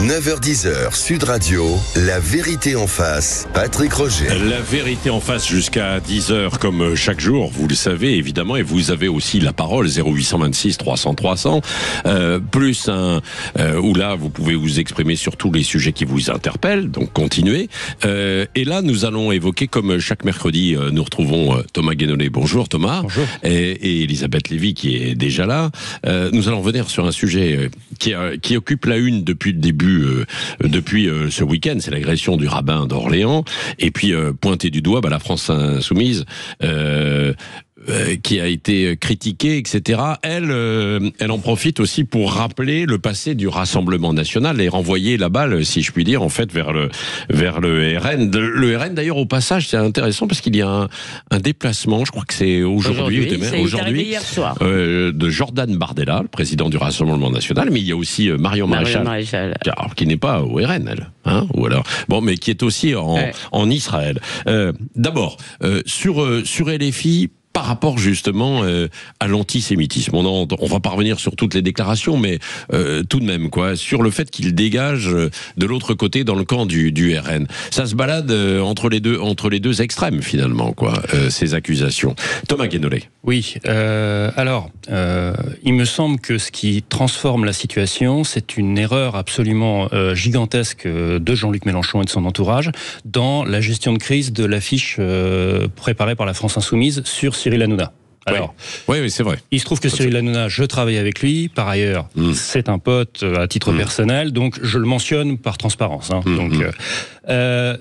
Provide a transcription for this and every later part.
9h-10h, Sud Radio, la vérité en face, Patrick Roger. La vérité en face jusqu'à 10h comme chaque jour, vous le savez évidemment, et vous avez aussi la parole 0826 300 300, plus un où là vous pouvez vous exprimer sur tous les sujets qui vous interpellent, donc continuez. Et là nous allons évoquer, comme chaque mercredi, nous retrouvons Thomas Guénolé. Bonjour Thomas. Bonjour. Et Elisabeth Lévy qui est déjà là. Nous allons revenir sur un sujet qui occupe la une depuis le début. Depuis ce week-end, c'est l'agression du rabbin d'Orléans, et puis pointer du doigt la France insoumise qui a été critiquée, etc. Elle en profite aussi pour rappeler le passé du Rassemblement national et renvoyer la balle, si je puis dire, en fait, vers le RN. Le RN, d'ailleurs, au passage, c'est intéressant parce qu'il y a un déplacement, je crois que c'est aujourd'hui, hier soir, de Jordan Bardella, le président du Rassemblement national, mais il y a aussi Marion Maréchal. Alors, qui n'est pas au RN, elle, hein, ou alors, bon, mais qui est aussi en Israël. D'abord, sur LFI, par rapport justement à l'antisémitisme. On va pas revenir sur toutes les déclarations, mais tout de même, quoi, sur le fait qu'il dégage de l'autre côté dans le camp du RN. Ça se balade entre les deux extrêmes, finalement, quoi, ces accusations. Thomas Guénolé. Oui, alors, il me semble que ce qui transforme la situation, c'est une erreur absolument gigantesque de Jean-Luc Mélenchon et de son entourage dans la gestion de crise de l'affiche préparée par la France Insoumise sur Cyril Hanouna. Alors, oui, c'est vrai. Il se trouve que Cyril Hanouna, je travaille avec lui. Par ailleurs, c'est un pote à titre personnel, donc je le mentionne par transparence. Hein. Donc,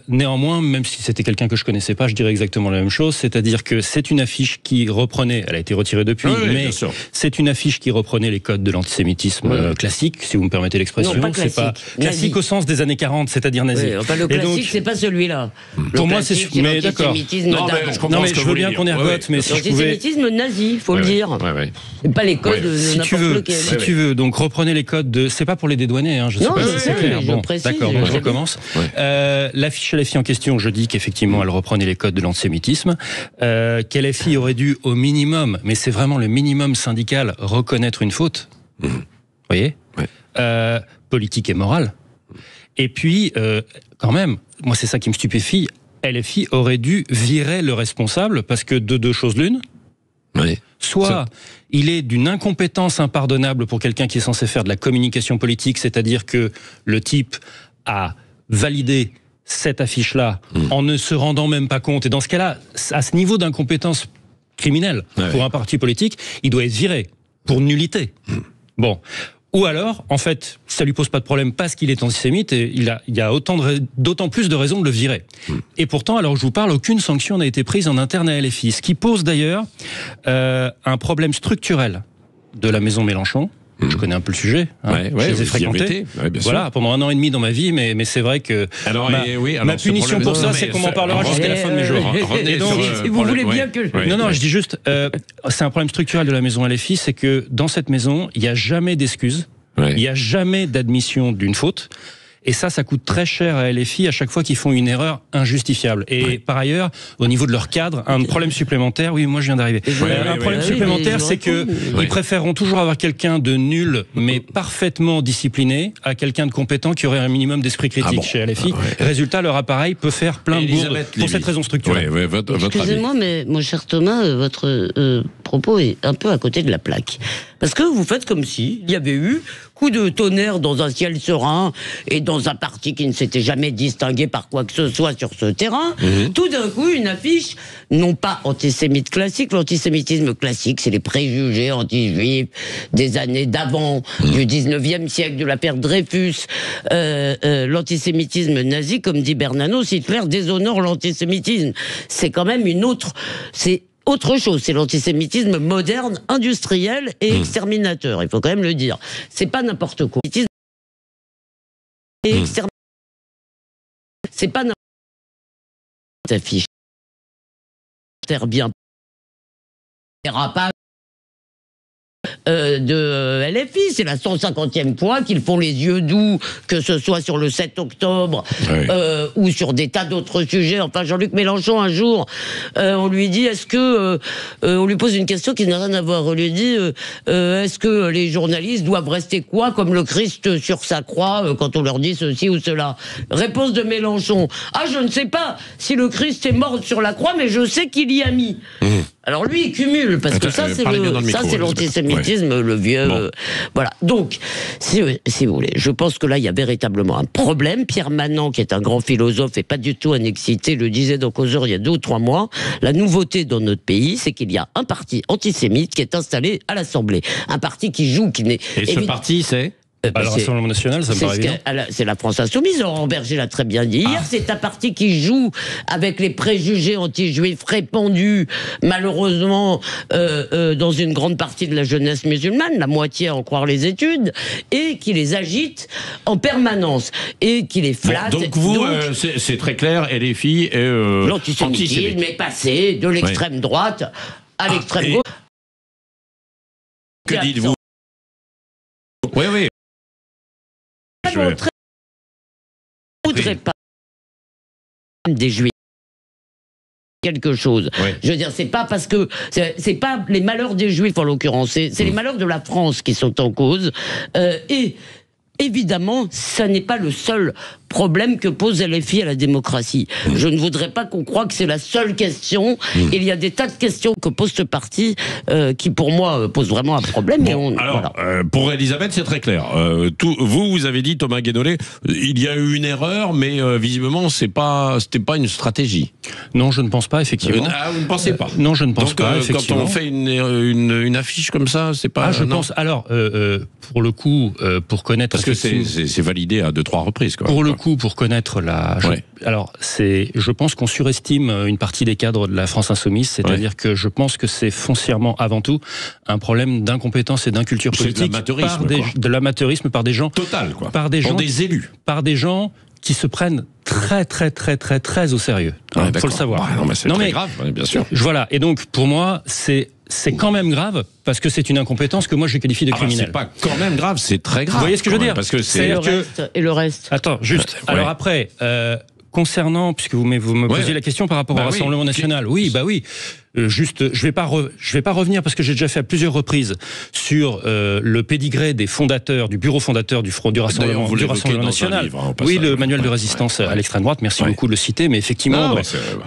néanmoins, même si c'était quelqu'un que je connaissais pas, je dirais exactement la même chose. C'est-à-dire que c'est une affiche qui reprenait, elle a été retirée depuis, mais c'est une affiche qui reprenait les codes de l'antisémitisme classique, si vous me permettez l'expression. Non, pas classique. C'est pas classique au sens des années 40, c'est-à-dire nazi. Oui, enfin, le classique, c'est pas celui-là. Pour moi, c'est mais d'accord. Non, mais je veux bien qu'on y regote, mais si je pouvais. Nazi, faut le dire. C'est pas les codes de n'importe lequel. Si tu veux, donc reprenez les codes de. C'est pas pour les dédouaner, hein, je sais pas si c'est clair. Bon, d'accord, je recommence. L'affiche LFI en question, je dis qu'effectivement, elle reprenait les codes de l'antisémitisme. Qu'LFI aurait dû, au minimum, mais c'est vraiment le minimum syndical, reconnaître une faute. Vous voyez, politique et morale. Et puis, quand même, moi, c'est ça qui me stupéfie. LFI aurait dû virer le responsable parce que de deux choses l'une. Soit il est d'une incompétence impardonnable pour quelqu'un qui est censé faire de la communication politique, c'est-à-dire que le type a validé cette affiche-là en ne se rendant même pas compte. Et dans ce cas-là, à ce niveau d'incompétence criminelle pour un parti politique, il doit être viré pour nullité. Bon. Ou alors, en fait, ça lui pose pas de problème parce qu'il est antisémite et il y a d'autant plus de raisons de le virer. Et pourtant, alors je vous parle, aucune sanction n'a été prise en interne à LFI. Ce qui pose d'ailleurs un problème structurel de la maison Mélenchon. Je connais un peu le sujet, je les ai fréquentés. Voilà, pendant 1 an et demi dans ma vie, mais c'est vrai que ma punition pour ça, c'est qu'on m'en parlera jusqu'à la fin de mes jours. Et donc, si vous voulez bien que... Non, je dis juste, c'est un problème structurel de la maison LFI, c'est que dans cette maison, il n'y a jamais d'excuses, il n'y a jamais d'admission d'une faute. Et ça coûte très cher à LFI à chaque fois qu'ils font une erreur injustifiable. Et par ailleurs, au niveau de leur cadre, un problème supplémentaire, moi je viens d'arriver. Un problème supplémentaire, c'est que ils préféreront toujours avoir quelqu'un de nul, mais parfaitement discipliné, à quelqu'un de compétent qui aurait un minimum d'esprit critique chez LFI. Résultat, leur appareil peut faire plein de bourdes pour cette raison structurelle. Excusez-moi, mais mon cher Thomas, votre propos est un peu à côté de la plaque. Parce que vous faites comme si il y avait eu coup de tonnerre dans un ciel serein et dans un parti qui ne s'était jamais distingué par quoi que ce soit sur ce terrain. Tout d'un coup, une affiche, non pas antisémite classique, l'antisémitisme classique, c'est les préjugés anti-juifs des années d'avant, du 19e siècle, de l'affaire Dreyfus. L'antisémitisme nazi, comme dit Bernanos, Hitler déshonore l'antisémitisme. C'est quand même autre chose, c'est l'antisémitisme moderne, industriel et exterminateur. Il faut quand même le dire. C'est pas n'importe quoi. C'est pas n'importe quoi. Affiche. Bien. de LFI. C'est la 150e fois qu'ils font les yeux doux, que ce soit sur le 7 octobre ou sur des tas d'autres sujets. Enfin, Jean-Luc Mélenchon, un jour, on lui dit, est-ce que... on lui pose une question qui n'a rien à voir. On lui dit, est-ce que les journalistes doivent rester quoi, comme le Christ sur sa croix, quand on leur dit ceci ou cela? Réponse de Mélenchon, ah, je ne sais pas si le Christ est mort sur la croix, mais je sais qu'il y a mis. Alors lui, il cumule, parce que ça, c'est l'antisémitisme, le vieux... voilà. Donc, si vous voulez, je pense que là, il y a véritablement un problème. Pierre Manant, qui est un grand philosophe et pas du tout un excité, le disait dans Causeur il y a 2 ou 3 mois, la nouveauté dans notre pays, c'est qu'il y a un parti antisémite qui est installé à l'Assemblée. Un parti qui joue, qui n'est... Et ce parti, c'est... le Rassemblement national, ça me paraît évident. C'est la France insoumise, Laurent Berger l'a très bien dit hier. C'est un parti qui joue avec les préjugés anti-juifs répandus, malheureusement, dans une grande partie de la jeunesse musulmane, la moitié à en croire les études, et qui les agite en permanence, et qui les flatte. Donc vous, c'est très clair, LFI et l'antisémitisme est passé de l'extrême droite à l'extrême gauche. Que dites-vous? Oui. Je ne voudrais pas des juifs quelque chose. Je veux dire, c'est pas parce que c'est pas les malheurs des juifs en l'occurrence, c'est les malheurs de la France qui sont en cause. Et évidemment, ça n'est pas le seul problème que pose LFI à la démocratie. Je ne voudrais pas qu'on croie que c'est la seule question. Il y a des tas de questions que pose ce parti qui, pour moi, pose vraiment un problème. Pour Elisabeth, c'est très clair. Vous avez dit, Thomas Guénolé, il y a eu une erreur, mais visiblement, c'était pas une stratégie. Non, je ne pense pas, effectivement. Vous ne pensez pas? Non, je ne pense pas, effectivement. Quand on fait une affiche comme ça, c'est pas... je pense... Alors, pour le coup, pour connaître... Parce que c'est validé à 2-3 reprises, quoi. Pour le coup, pour connaître alors, je pense qu'on surestime une partie des cadres de la France insoumise, c'est-à-dire que je pense que c'est foncièrement, avant tout, un problème d'incompétence et d'inculture politique. De l'amateurisme par des gens... Total, quoi. Par des gens... des élus. Par des gens qui se prennent très au sérieux. Faut le savoir. C'est très grave, bien sûr. Voilà. Et donc, pour moi, c'est quand même grave, parce que c'est une incompétence que moi je qualifie de criminelle. C'est pas quand même grave, c'est très grave. Vous voyez ce que je veux dire? Parce que c'est le reste. Attends, juste. Alors après, concernant, puisque vous me posiez la question par rapport au Rassemblement national, oui. Juste, je vais pas revenir parce que j'ai déjà fait à plusieurs reprises sur le pédigré des fondateurs, du bureau fondateur du Rassemblement national. Le manuel de résistance à l'extrême droite. Merci beaucoup de le citer, mais effectivement,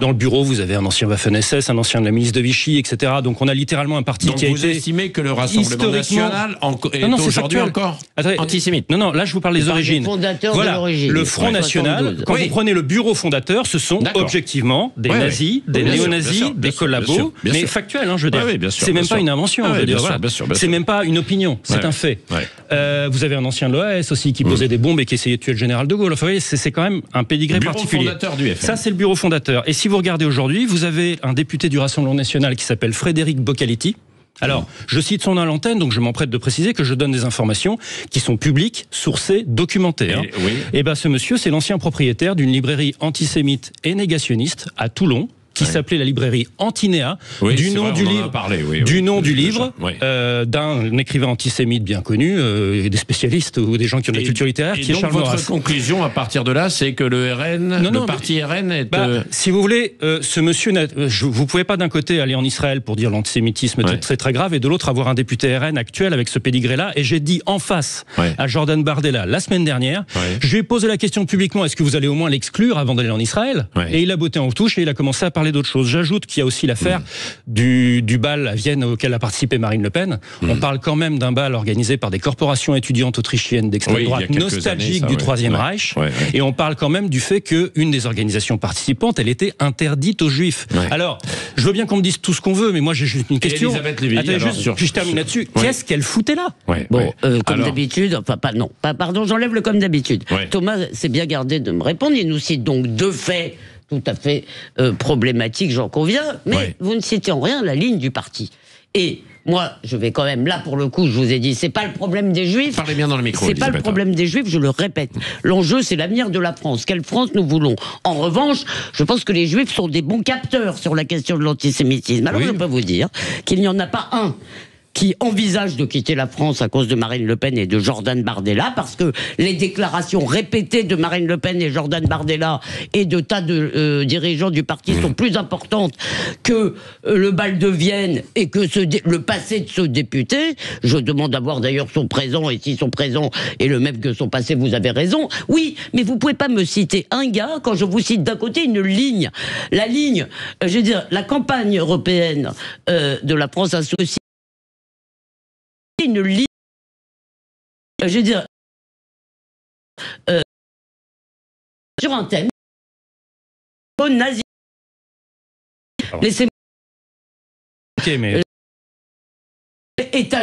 dans le bureau, vous avez un ancien Waffen-SS, un ancien de la milice de Vichy, etc. Donc on a littéralement un parti qui a été... vous estimez que le Rassemblement national est aujourd'hui encore antisémite? Non, là je vous parle des origines. Voilà, le Front National, quand vous prenez le bureau fondateur, ce sont objectivement des nazis, des néo-nazis, des collabos, mais factuel, je veux dire. C'est même pas une invention, je veux dire. C'est même pas une opinion, c'est un fait. Vous avez un ancien de l'OAS aussi qui posait des bombes et qui essayait de tuer le général de Gaulle. Enfin, vous voyez, c'est quand même un pédigré particulier. Fondateur du FN. Ça, c'est le bureau fondateur. Et si vous regardez aujourd'hui, vous avez un député du Rassemblement national qui s'appelle Frédéric Boccaletti. Alors, je cite son nom à l'antenne, donc je m'emprête de préciser que je donne des informations qui sont publiques, sourcées, documentées. Et ce monsieur, c'est l'ancien propriétaire d'une librairie antisémite et négationniste à Toulon, qui s'appelait la librairie Antinéa, du nom du livre, d'un écrivain antisémite bien connu, des spécialistes ou des gens qui ont de la culture littéraire, qui est Charles Maurras. Votre conclusion à partir de là, c'est que le RN, le parti RN est... si vous voulez, ce monsieur, vous pouvez pas d'un côté aller en Israël pour dire l'antisémitisme c'est très grave, et de l'autre avoir un député RN actuel avec ce pédigré-là, et j'ai dit en face à Jordan Bardella la semaine dernière, je lui ai posé la question publiquement, est-ce que vous allez au moins l'exclure avant d'aller en Israël? Et il a botté en touche et il a commencé à parler d'autres choses. J'ajoute qu'il y a aussi l'affaire du bal à Vienne auquel a participé Marine Le Pen. On parle quand même d'un bal organisé par des corporations étudiantes autrichiennes d'extrême droite nostalgiques du Troisième Reich. Et on parle quand même du fait qu'une des organisations participantes, elle était interdite aux Juifs. Alors, je veux bien qu'on me dise tout ce qu'on veut, mais moi j'ai juste une question. Elisabeth Lévy, puis je termine là-dessus. Qu'est-ce qu'elle foutait là? Comme d'habitude, pardon, j'enlève le comme d'habitude. Thomas s'est bien gardé de me répondre. Il nous cite donc deux faits tout à fait problématique, j'en conviens, mais vous ne citez en rien la ligne du parti. Et moi, je vais quand même, là pour le coup, je vous ai dit, c'est pas le problème des Juifs. Parlez bien dans le micro, c'est pas le problème des Juifs, je le répète. L'enjeu, c'est l'avenir de la France. Quelle France nous voulons? En revanche, je pense que les Juifs sont des bons capteurs sur la question de l'antisémitisme. Alors je peux vous dire qu'il n'y en a pas un qui envisagent de quitter la France à cause de Marine Le Pen et de Jordan Bardella, parce que les déclarations répétées de Marine Le Pen et Jordan Bardella et de tas de dirigeants du parti sont plus importantes que le bal de Vienne et que le passé de ce député. Je demande d'avoir d'ailleurs son présent, et si son présent est le même que son passé, vous avez raison. Oui, mais vous pouvez pas me citer un gars quand je vous cite d'un côté une ligne. La ligne, je veux dire, la campagne européenne de la France Insoumise, une ligne, je veux dire, sur un thème nazi. Laissez-moi. Ok, mais État,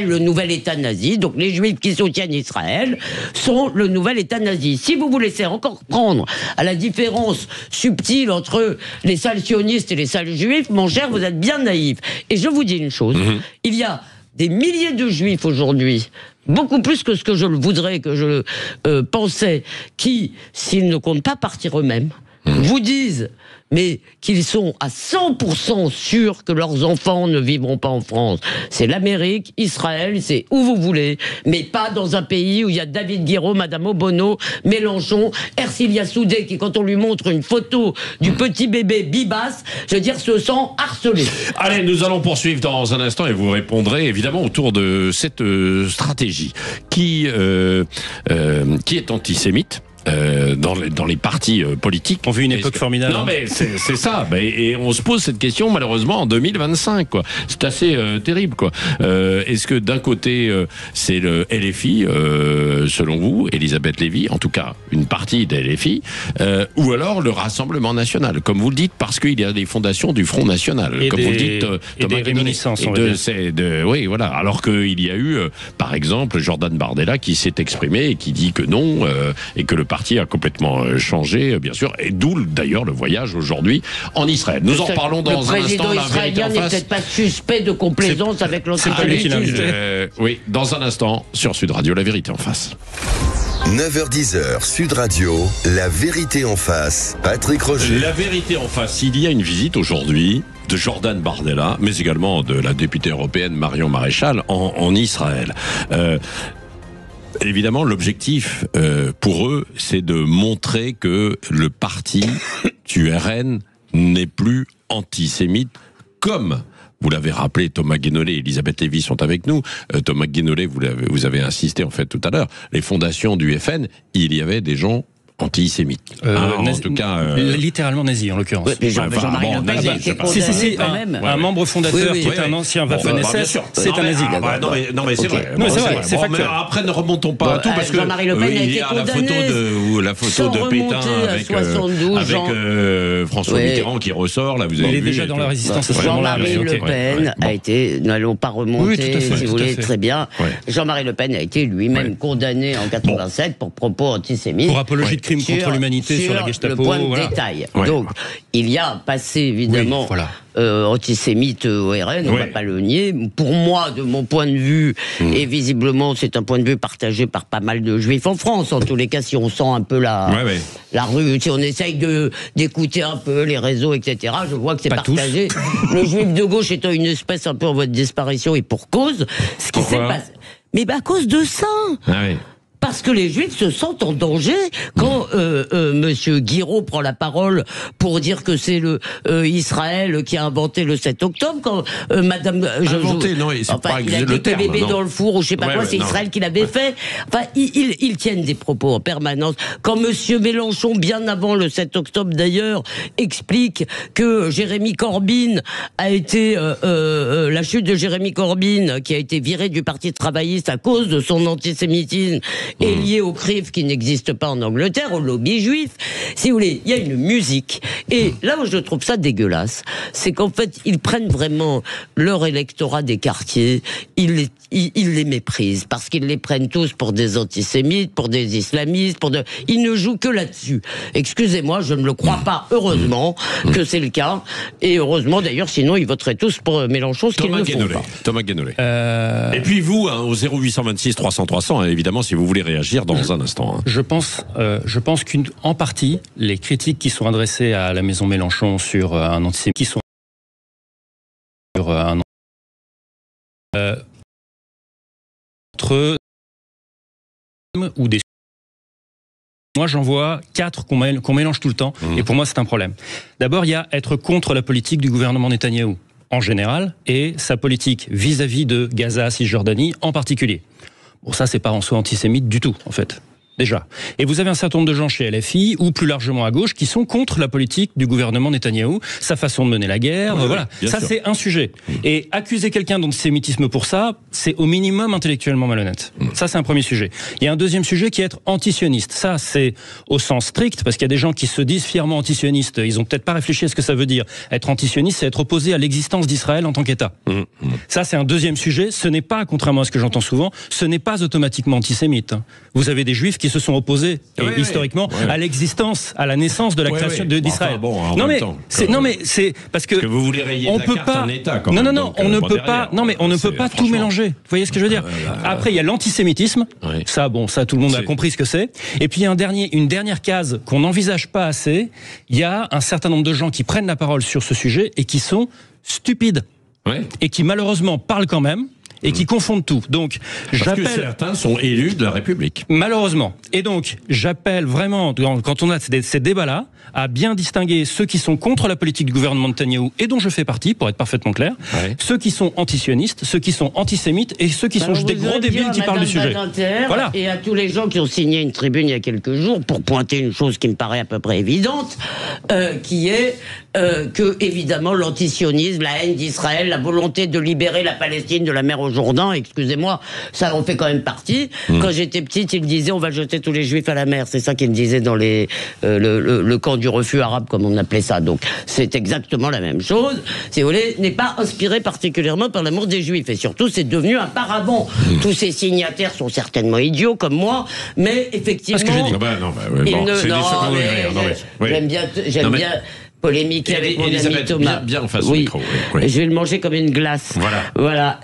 le nouvel État nazi, donc les Juifs qui soutiennent Israël sont le nouvel État nazi. Si vous vous laissez encore prendre à la différence subtile entre les salles sionistes et les salles juifs, mon cher, vous êtes bien naïf. Et je vous dis une chose, il y a des milliers de Juifs aujourd'hui, beaucoup plus que ce que je le voudrais, que je pensais, qui, s'ils ne comptent pas partir eux-mêmes, vous disent, mais qu'ils sont à 100% sûrs que leurs enfants ne vivront pas en France. C'est l'Amérique, Israël, c'est où vous voulez, mais pas dans un pays où il y a David Guiraud, Madame Obono, Mélenchon, Ercilia Soudé, qui, quand on lui montre une photo du petit bébé Bibas, je veux dire, se sent harcelé. Allez, nous allons poursuivre dans un instant et vous répondrez évidemment autour de cette stratégie qui est antisémite. Dans les partis politiques. On vit une époque formidable. Non, mais c'est ça. Et on se pose cette question malheureusement en 2025. Quoi. C'est assez terrible. Quoi. Est-ce que d'un côté c'est le LFI, selon vous, Elisabeth Lévy, en tout cas une partie des LFI, ou alors le Rassemblement national, comme vous le dites, parce qu'il y a des fondations du Front national, et comme vous le dites, Thomas et des réminiscences. Oui, voilà. Alors qu'il y a eu, par exemple, Jordan Bardella qui s'est exprimé et qui dit que non, et que le parti a complètement changé, bien sûr, et d'où d'ailleurs le voyage aujourd'hui en Israël. Nous en reparlons dans un instant. Le président israélien n'est peut-être pas suspect de complaisance avec l'antisémitisme. Oui, dans un instant, sur Sud Radio, La Vérité en face. 9h-10h, Sud Radio, La Vérité en face, Patrick Roger. La Vérité en face, il y a une visite aujourd'hui de Jordan Bardella, mais également de la députée européenne Marion Maréchal en Israël. Évidemment, l'objectif pour eux, c'est de montrer que le parti du RN n'est plus antisémite, comme vous l'avez rappelé, Thomas Guénolé et Elisabeth Lévy sont avec nous. Thomas Guénolé, vous avez insisté en fait tout à l'heure, les fondations du FN, il y avait des gens antisémites. En tout cas, littéralement nazi en l'occurrence. Jean-Marie Le Pen a été condamné quand même. Un membre fondateur qui est un ancien Waffen-SS, c'est un nazi. Non mais c'est vrai. Non, c'est vrai, c'est factuel. Après, ne remontons pas à tout parce que Jean-Marie Le Pen a été condamné. la photo de Pétain avec François Mitterrand qui ressort. Là, vous avez vu. Il est déjà dans la résistance à ce moment-là. Jean-Marie Le Pen a été, n'allons pas remonter, si vous voulez, très bien. Jean-Marie Le Pen a été lui-même condamné en 87 pour propos antisémites. Pour apologie de crimes contre l'humanité sur la Gestapo. Le point de détail. Donc, il y a un passé, évidemment, antisémite au RN, on ne va pas le nier. Pour moi, de mon point de vue, et visiblement, c'est un point de vue partagé par pas mal de juifs en France. En tous les cas, si on sent un peu la rue, si on essaye d'écouter un peu les réseaux, etc., je vois que c'est partagé. Le juif de gauche étant une espèce un peu en voie de disparition, et pour cause, ce qui s'est passé. Mais à cause de ça. Parce que les Juifs se sentent en danger quand Monsieur Guiraud prend la parole pour dire que c'est le Israël qui a inventé le 7 octobre. Quand Madame, il a dit bébé dans le four ou je sais pas quoi, c'est Israël qui l'avait fait. Enfin, ils tiennent des propos en permanence. Quand Monsieur Mélenchon, bien avant le 7 octobre d'ailleurs, explique que Jérémy Corbyn a été la chute de Jérémy Corbyn, qui a été viré du Parti travailliste à cause de son antisémitisme, est lié au CRIF qui n'existe pas en Angleterre, au lobby juif. Si vous voulez, il y a une musique. Et là où je trouve ça dégueulasse, c'est qu'en fait, ils prennent vraiment leur électorat des quartiers, ils les méprisent, parce qu'ils les prennent tous pour des antisémites, pour des islamistes, ils ne jouent que là-dessus. Excusez-moi, je ne le crois pas, heureusement, que c'est le cas. Et heureusement, d'ailleurs, sinon, ils voteraient tous pour Mélenchon, ce qu'ils ne font pas. Thomas Guénolé. Et puis vous, au 0826 300 300, évidemment, si vous voulez réagir dans un instant. Je pense qu'en partie, les critiques qui sont adressées à la maison Mélenchon sur un antisémitisme, contre ou des... Moi, j'en vois 4 qu'on mélange tout le temps, et pour moi, c'est un problème. D'abord, il y a être contre la politique du gouvernement Netanyahou, en général, et sa politique vis-à-vis de Gaza, Cisjordanie, en particulier. Bon, ça, c'est pas en soi antisémite du tout, en fait. Déjà. Et vous avez un certain nombre de gens chez LFI, ou plus largement à gauche, qui sont contre la politique du gouvernement Netanyahou, sa façon de mener la guerre, voilà. Ça, c'est un sujet. Et accuser quelqu'un d'antisémitisme pour ça, c'est au minimum intellectuellement malhonnête. Ça, c'est un premier sujet. Il y a un deuxième sujet qui est être antisioniste. Ça, c'est au sens strict, parce qu'il y a des gens qui se disent fièrement antisionistes. Ils ont peut-être pas réfléchi à ce que ça veut dire. Être antisioniste, c'est être opposé à l'existence d'Israël en tant qu'État. Ça, c'est un deuxième sujet. Ce n'est pas, contrairement à ce que j'entends souvent, ce n'est pas automatiquement antisémite. Vous avez des juifs qui se sont opposés historiquement à l'existence, à la naissance de la création d'Israël. Enfin, non mais c'est parce que vous voulez rayer on de la peut carte pas. un État, quand non même, non non, on ne peut pas. Non mais on ne peut pas tout mélanger. Vous voyez ce que je veux dire? Après il y a l'antisémitisme. Ça tout le monde a compris ce que c'est. Et puis il y a une dernière case qu'on n'envisage pas assez. Il y a un certain nombre de gens qui prennent la parole sur ce sujet et qui sont stupides et qui malheureusement parlent quand même. Et qui confondent tout. Donc, parce que certains sont élus de la République. Malheureusement. Et donc, j'appelle vraiment, quand on a ces débats-là, à bien distinguer ceux qui sont contre la politique du gouvernement de Netanyahou, et dont je fais partie, pour être parfaitement clair, ceux qui sont antisionistes, ceux qui sont antisémites, et ceux qui sont des gros débiles qui parlent du sujet. Voilà. Et à tous les gens qui ont signé une tribune il y a quelques jours, pour pointer une chose qui me paraît à peu près évidente, qui est que, évidemment, l'antisionisme, la haine d'Israël, la volonté de libérer la Palestine de la mer au Jourdain, excusez-moi, ça en fait quand même partie. Quand j'étais petite, il disait on va jeter tous les juifs à la mer. C'est ça qu'il me disait dans le camp du refus arabe, comme on appelait ça. Donc c'est exactement la même chose. Si vous voulez, n'est pas inspiré particulièrement par l'amour des juifs. Et surtout, c'est devenu un paravent. Tous ces signataires sont certainement idiots comme moi, mais effectivement... J'aime bien polémiquer avec mon ami Thomas. Bien face au micro. Je vais le manger comme une glace. Voilà.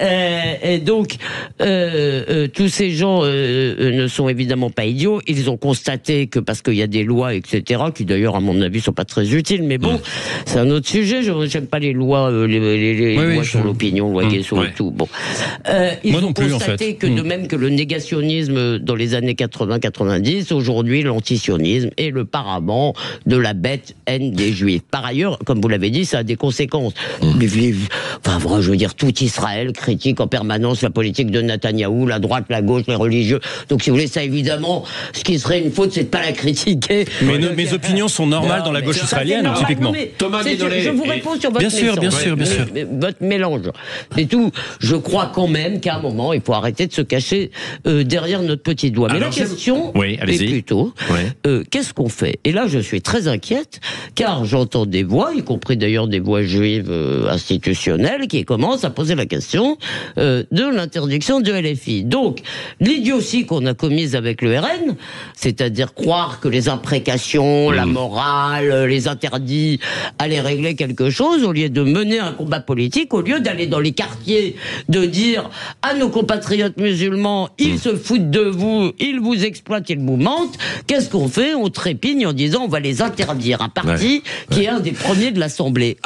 Et donc, tous ces gens ne sont évidemment pas idiots. Ils ont constaté que parce qu'il y a des lois, etc., qui d'ailleurs, à mon avis, sont pas très utiles, mais bon, c'est un autre sujet. J'aime pas les lois, les lois sur l'opinion, loi Guessot et tout. Bon. Ils ont constaté que de même que le négationnisme dans les années 80-90, aujourd'hui, l'antisionisme est le paravent de la bête haine des Juifs. Par ailleurs, comme vous l'avez dit, ça a des conséquences. Enfin, je veux dire, tout Israël critique en permanence la politique de Netanyahou, la droite, la gauche, les religieux. Donc, si vous voulez, ça, évidemment, ce qui serait une faute, c'est de pas la critiquer. Mais mes opinions sont normales dans la gauche israélienne, typiquement. Thomas Guénolé, je vous réponds sur votre bien sûr. Votre mélange. C'est tout. Je crois quand même qu'à un moment, il faut arrêter de se cacher derrière notre petit doigt. Mais la question est plutôt, qu'est-ce qu'on fait? Et là, je suis très inquiète, car j'entends des voix, y compris d'ailleurs des voix juives institutionnelles, qui commencent à poser la question de l'interdiction de LFI. Donc, l'idiotie qu'on a commise avec le RN, c'est-à-dire croire que les imprécations, la morale, les interdits allaient régler quelque chose, au lieu de mener un combat politique, au lieu d'aller dans les quartiers, de dire à nos compatriotes musulmans, ils se foutent de vous, ils vous exploitent, ils vous mentent, qu'est-ce qu'on fait? On trépigne en disant on va les interdire. Un parti qui est un des premiers de l'Assemblée.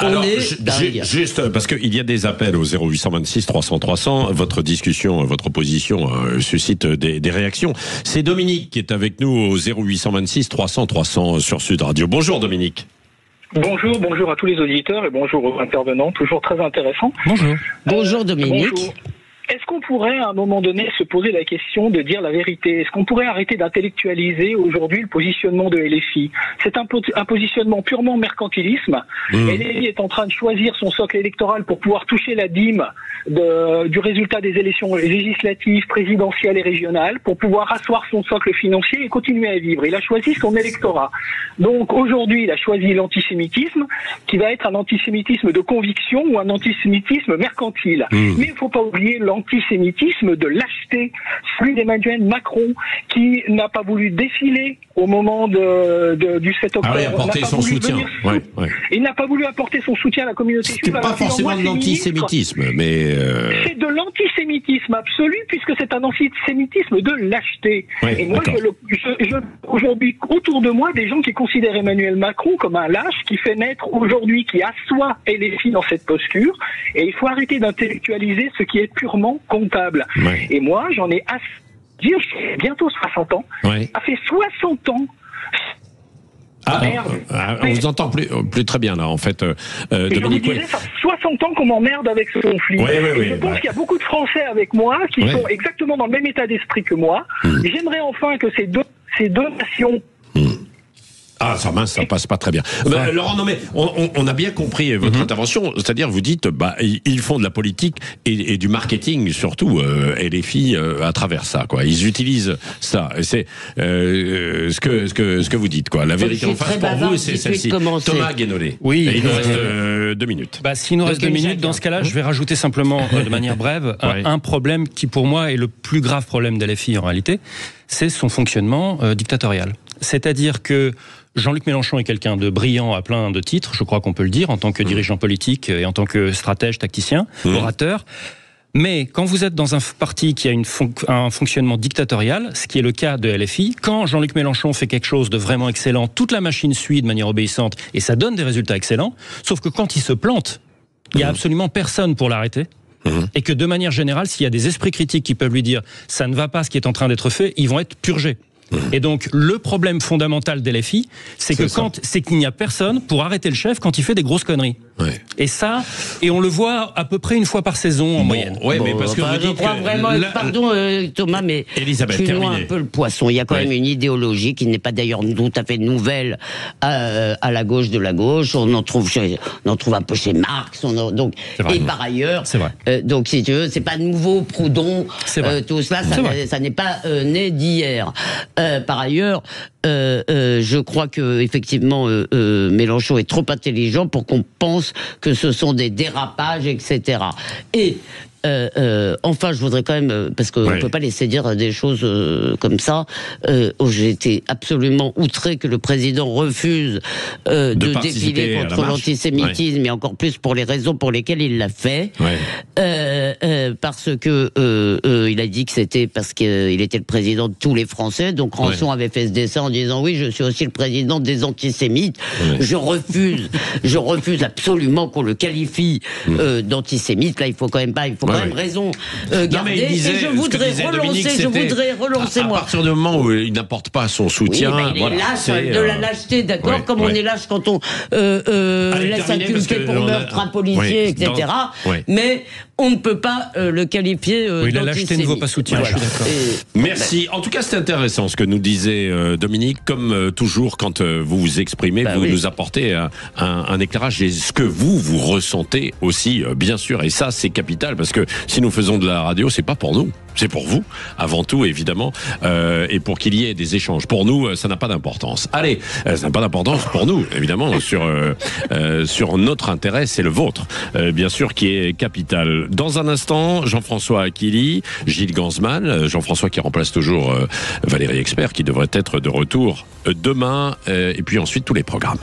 Juste, parce qu'il y a des appels au 0826 300 300, votre discussion, votre opposition suscite des réactions. C'est Dominique qui est avec nous au 0826 300 300 sur Sud Radio. Bonjour Dominique. Bonjour à tous les auditeurs et bonjour aux intervenants, toujours très intéressant. Bonjour Dominique. Bonjour. Est-ce qu'on pourrait à un moment donné se poser la question de dire la vérité? Est-ce qu'on pourrait arrêter d'intellectualiser aujourd'hui le positionnement de LFI? C'est un positionnement purement mercantilisme. LFI est en train de choisir son socle électoral pour pouvoir toucher la dîme du résultat des élections législatives, présidentielles et régionales, pour pouvoir asseoir son socle financier et continuer à vivre. Il a choisi son électorat. Donc aujourd'hui, il a choisi l'antisémitisme, qui va être un antisémitisme de conviction ou un antisémitisme mercantile. Mais il ne faut pas oublier l'antisémitisme de lâcheté, celui d'Emmanuel Macron, qui n'a pas voulu défiler au moment du 7 octobre. Apporter son soutien. Il n'a pas voulu apporter son soutien à la communauté juive. C'est pas forcément de l'antisémitisme, mais... C'est de l'antisémitisme absolu, puisque c'est un antisémitisme de lâcheté. Et moi, aujourd'hui, autour de moi, des gens qui considèrent Emmanuel Macron comme un lâche qui fait naître aujourd'hui, qui assoit LFI dans cette posture. Et il faut arrêter d'intellectualiser ce qui est purement purement comptable. Ouais. Et moi, j'en ai assez dire, j'ai bientôt 60 ans. Ouais. Ça fait 60 ans. On vous entend plus très bien là, en fait. Dominique, je vous disais, ça fait 60 ans qu'on m'emmerde avec ce conflit. Je pense qu'il y a beaucoup de Français avec moi qui sont exactement dans le même état d'esprit que moi. J'aimerais enfin que ces deux nations... Ah, ça passe pas très bien. Laurent, non mais on a bien compris votre intervention. C'est-à-dire, vous dites, ils font de la politique et du marketing surtout, et les filles à travers ça, quoi. Ils utilisent ça. C'est ce que vous dites, quoi. La vérité en face pour vous, c'est celle-ci. Thomas Guénolé. Oui. Et il nous reste 2 minutes. S'il nous reste 2 minutes, dans ce cas-là, je vais rajouter simplement, de manière brève, un problème qui, pour moi, est le plus grave problème de LFI en réalité, c'est son fonctionnement dictatorial. C'est-à-dire que Jean-Luc Mélenchon est quelqu'un de brillant à plein de titres, je crois qu'on peut le dire, en tant que dirigeant politique et en tant que stratège, tacticien, orateur. Mais quand vous êtes dans un parti qui a un fonctionnement dictatorial, ce qui est le cas de LFI, quand Jean-Luc Mélenchon fait quelque chose de vraiment excellent, toute la machine suit de manière obéissante et ça donne des résultats excellents, sauf que quand il se plante, il n'y a absolument personne pour l'arrêter. Et que de manière générale, s'il y a des esprits critiques qui peuvent lui dire ça ne va pas ce qui est en train d'être fait, ils vont être purgés. Et donc, le problème fondamental d'LFI, c'est qu'il n'y a personne pour arrêter le chef quand il fait des grosses conneries. Ouais. Et on le voit à peu près une fois par saison en moyenne. Ouais, mais parce que vous dites crois vraiment, pardon Thomas, mais Elisabeth, tu noies un peu le poisson. Il y a quand même une idéologie qui n'est pas d'ailleurs tout à fait nouvelle à la gauche de la gauche. On en trouve un peu chez Marx. Et par ailleurs, donc si tu veux, c'est pas nouveau, Proudhon, tout cela, ça n'est pas né d'hier. Par ailleurs, je crois que effectivement Mélenchon est trop intelligent pour qu'on pense que ce sont des dérapages, etc. Et enfin, je voudrais quand même, parce qu'on ne peut pas laisser dire des choses comme ça, j'ai été absolument outré que le président refuse de défiler contre l'antisémitisme, et encore plus pour les raisons pour lesquelles il l'a fait, parce que il a dit que c'était parce qu'il était le président de tous les Français, donc Rançon avait fait ce dessin en disant oui, je suis aussi le président des antisémites. Je refuse absolument qu'on le qualifie d'antisémite. Là, il faut quand même raison garder. Et je voudrais relancer, à partir du moment où il n'apporte pas son soutien, il est lâche, de la lâcheté, d'accord, comme on est lâche quand on laisse inculper pour meurtre un policier, etc. Mais on ne peut pas le qualifier d'antisémite. La lâcheté ne vaut pas soutien, je suis d'accord. Merci. En tout cas, c'est intéressant ce que nous disait Dominique. Comme toujours, quand vous vous exprimez, vous nous apportez un éclairage et ce que vous ressentez aussi, bien sûr. Et ça, c'est capital parce que si nous faisons de la radio, c'est pas pour nous, c'est pour vous, avant tout, évidemment, et pour qu'il y ait des échanges. Pour nous, ça n'a pas d'importance. Allez, ça n'a pas d'importance pour nous, évidemment, sur notre intérêt, c'est le vôtre, bien sûr, qui est capital. Dans un instant, Jean-François Aquili, Gilles Gansman, Jean-François qui remplace toujours Valérie Expert, qui devrait être de retour demain, et puis ensuite tous les programmes.